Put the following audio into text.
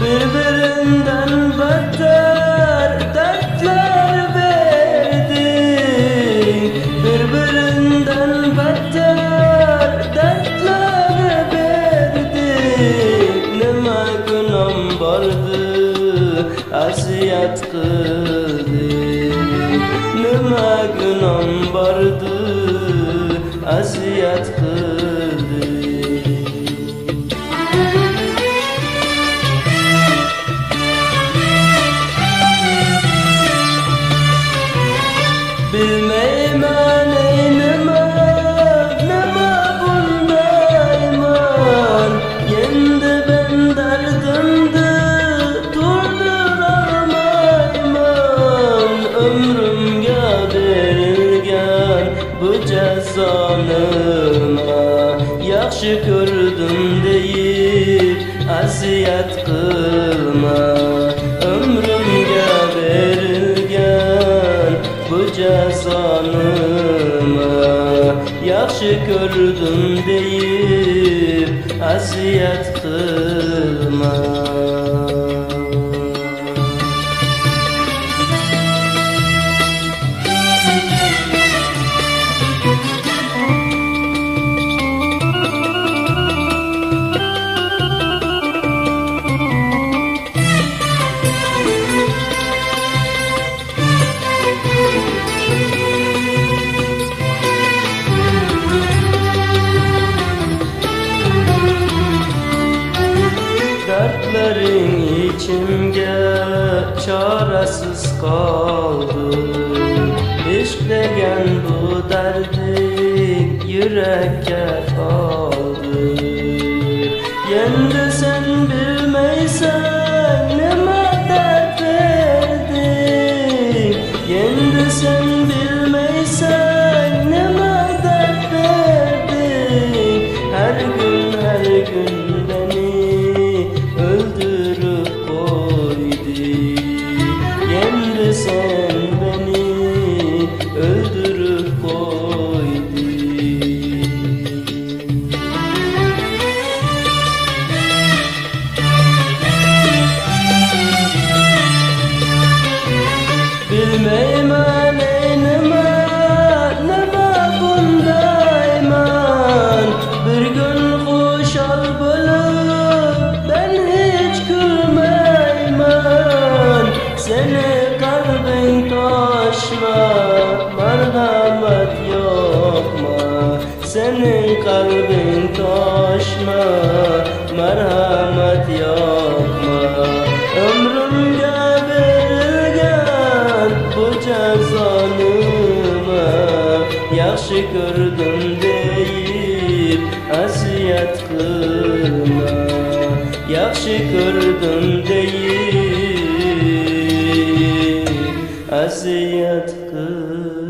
Birbirinden beter dertler verdin, birbirinden beter dertler verdin. Nima günahım vardı aziyat kıldın, nima günahım vardı aziyat kıldın. Bilmeyman eynime, nima bundayman, yendi ben derdimdi durduralmayman. Ömrümge berilgen bu cezanıma yaxshi ko'rdim deyip aziyat qilma. Ömrümge berilgen bu cezanıma yaxshi ko'rdim deyip aziyat qilma. Dertlerin içimge çaresiz kaldı, İşk degen bu derdin yürekke kaldı. Yendi sen bilmeysen nima dert verdin, yendi sen bilmeysen nima dert verdin. Her gün beni öldürüp koydu, yendi sen beni öldürüp koydu. Bilmeyman eynime, nima bundayman, bir gün xoşal bolup ben hiç gülmeyman. Seni kalbin taşma, merhamet yokma. Senin kalbin taşma, merhamet yokma. Ömrümge berilgen bu cezanıma yaxshi ko'rdim deyip aziyat qilma. Yaxshi ko'rdim deyip aziyat qilma.